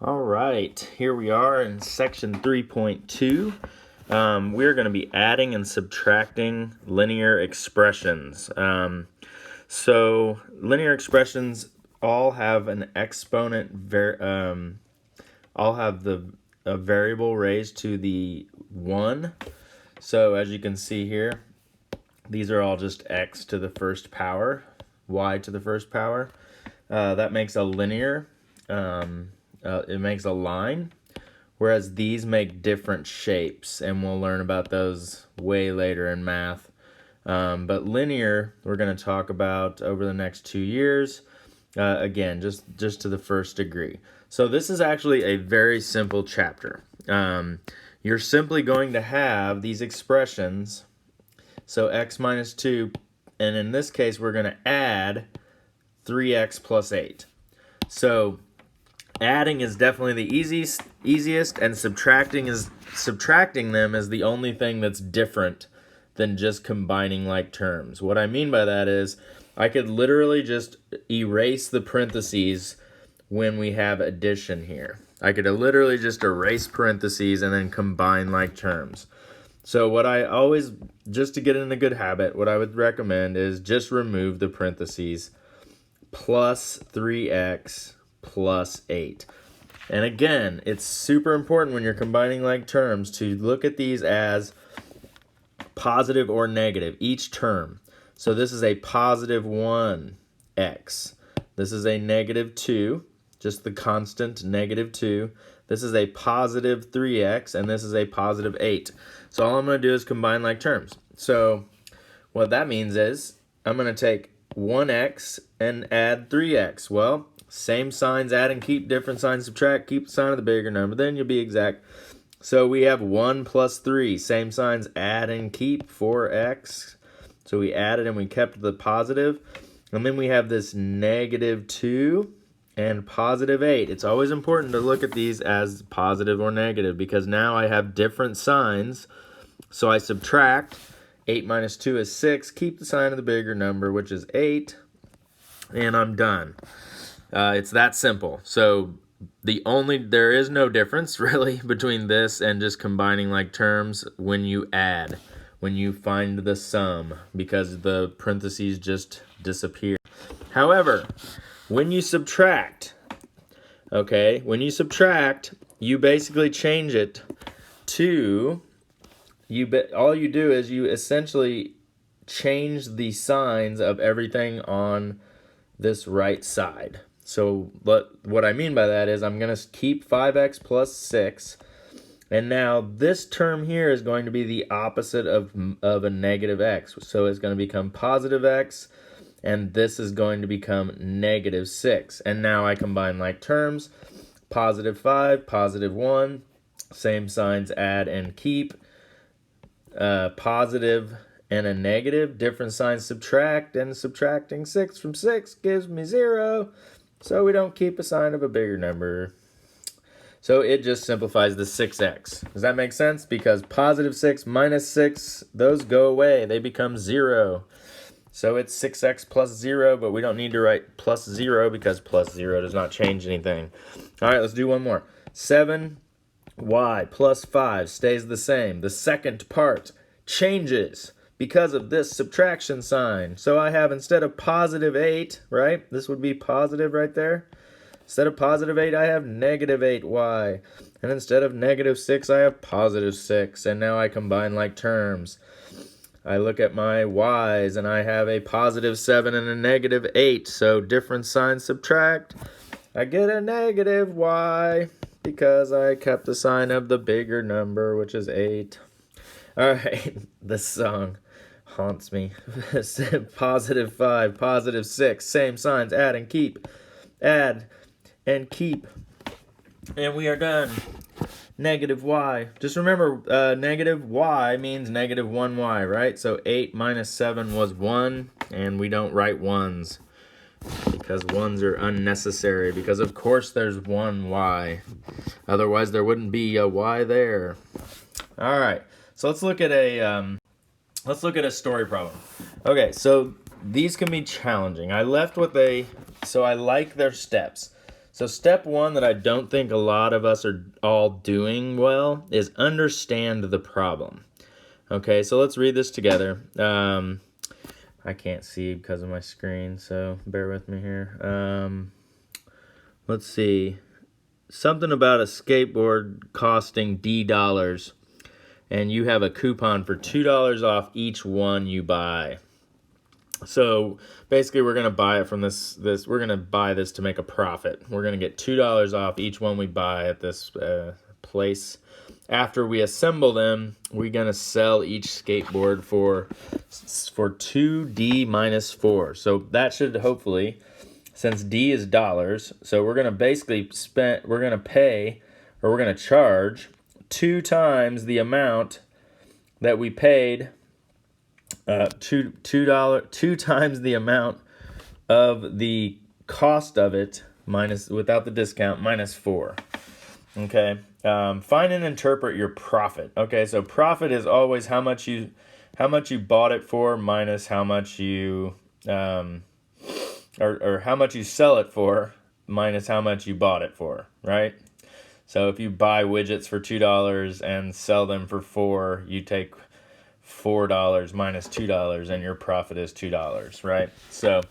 All right, here we are in section 3.2. We're going to be adding and subtracting linear expressions. So linear expressions all have an exponent, all have a variable raised to the 1. So as you can see here, these are all just x to the first power, y to the first power. That makes a linear. It makes a line, whereas these make different shapes, and we'll learn about those way later in math. But linear, we're going to talk about over the next 2 years. Again, just to the first degree. So this is actually a very simple chapter. You're simply going to have these expressions. So x minus 2, and in this case, we're going to add 3x plus 8. So adding is definitely the easiest, and subtracting them is the only thing that's different than just combining like terms. What I mean by that is I could literally just erase the parentheses when we have addition here. I could literally just erase parentheses and then combine like terms. So what I always, just to get in a good habit, what I would recommend is just remove the parentheses, plus 3x plus 8. And again, it's super important when you're combining like terms to look at these as positive or negative, each term. So this is a positive 1x. This is a negative 2, just the constant negative 2. This is a positive 3x, and this is a positive 8. So all I'm going to do is combine like terms. So what that means is I'm going to take 1x and add 3x. Well, same signs add and keep, different signs subtract, keep the sign of the bigger number, then you'll be exact. So we have 1 plus 3, same signs add and keep, 4x. So we added and we kept the positive. And then we have this negative 2 and positive 8. It's always important to look at these as positive or negative because now I have different signs. So I subtract. 8 minus 2 is 6. Keep the sign of the bigger number, which is 8. And I'm done. It's that simple. So there is no difference really between this and just combining like terms when you add, when you find the sum, because the parentheses just disappear. However, when you subtract, you basically change it to, all you do is you essentially change the signs of everything on this right side. So what I mean by that is I'm going to keep 5x plus 6. And now this term here is going to be the opposite of a negative x. So it's going to become positive x. And this is going to become negative 6. And now I combine like terms. Positive 5, positive 1. Same signs add and keep. Positive and a negative. Different signs subtract. And subtracting 6 from 6 gives me 0. So we don't keep a sign of a bigger number. So it just simplifies the 6x. Does that make sense? Because positive 6 minus 6, those go away. They become 0. So it's 6x plus 0, but we don't need to write plus 0 because plus 0 does not change anything. All right, let's do one more. 7y plus 5 stays the same. The second part changes because of this subtraction sign. So I have, instead of positive 8, right? This would be positive right there. Instead of positive 8, I have negative 8y. And instead of negative 6, I have positive 6. And now I combine like terms. I look at my y's, and I have a positive 7 and a negative 8. So different signs subtract. I get a negative y because I kept the sign of the bigger number, which is 8. All right, this song haunts me. Positive 5, positive 6, same signs, add and keep. Add and keep. And we are done. Negative y. Just remember, negative y means negative 1y, right? So 8 minus 7 was 1, and we don't write 1s because 1s are unnecessary, because of course there's 1y. Otherwise there wouldn't be a y there. All right. So let's look at a story problem. Okay, so these can be challenging. I like their steps. So step one that I don't think a lot of us are all doing well is understand the problem. Okay, so let's read this together. I can't see because of my screen, so bear with me here. Let's see. Something about a skateboard costing D dollars, and you have a coupon for $2 off each one you buy. So basically, we're gonna buy it from this. We're gonna buy this to make a profit. We're gonna get $2 off each one we buy at this place. After we assemble them, we're gonna sell each skateboard for 2D minus 4. So that should hopefully, since D is dollars, so we're gonna basically we're gonna charge 2 times the amount that we paid. $2 2 times the amount of the cost of it minus, without the discount, minus 4. Okay. Find and interpret your profit. Okay, so profit is always how much you bought it for minus how much you or how much you sell it for minus how much you bought it for, right? So if you buy widgets for $2 and sell them for $4, you take $4 minus $2 and your profit is $2, right? So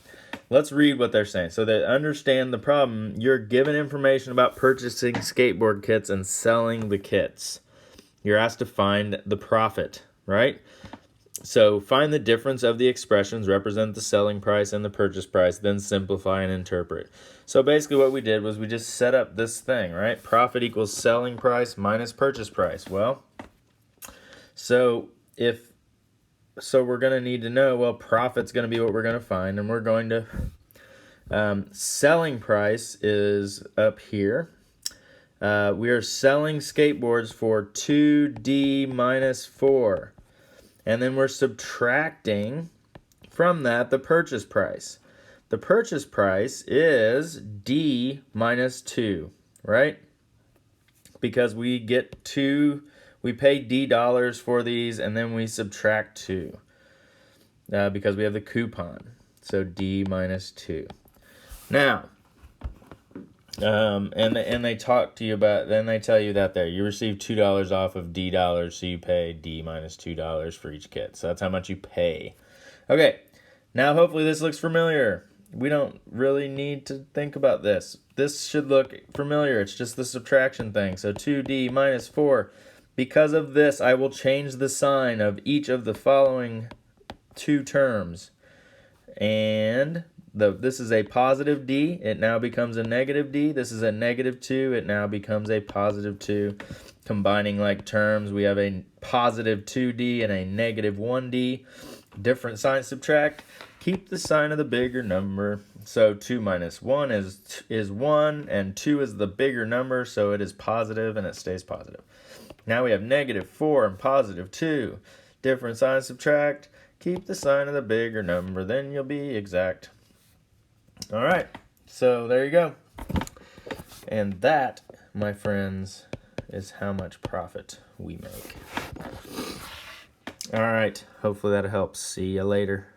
let's read what they're saying. So they understand the problem. You're given information about purchasing skateboard kits and selling the kits. You're asked to find the profit, right? So find the difference of the expressions, represent the selling price and the purchase price, then simplify and interpret. So basically what we did was we just set up this thing, right? Profit equals selling price minus purchase price. Well, so we're going to need to know, well, profit's going to be what we're going to find, and we're going to, selling price is up here. We are selling skateboards for 2D minus 4. And then we're subtracting from that the purchase price. The purchase price is D minus 2, right? Because we get 2... We pay D dollars for these, and then we subtract 2 because we have the coupon. So D minus 2. Now, and they talk to you about, then they tell you that there you receive $2 off of D dollars, so you pay D minus $2 for each kit. So that's how much you pay. Okay, now hopefully this looks familiar. We don't really need to think about this. This should look familiar. It's just the subtraction thing. So 2D minus 4. Because of this, I will change the sign of each of the following 2 terms. And this is a positive D. It now becomes a negative D. This is a negative 2. It now becomes a positive 2. Combining like terms, we have a positive 2D and a negative 1D. Different signs subtract. Keep the sign of the bigger number. So 2 minus 1 is 1, and 2 is the bigger number, so it is positive and it stays positive. Now we have negative 4 and positive 2. Different signs subtract. Keep the sign of the bigger number. Then you'll be exact. All right. So there you go. And that, my friends, is how much profit we make. All right. Hopefully that helps. See you later.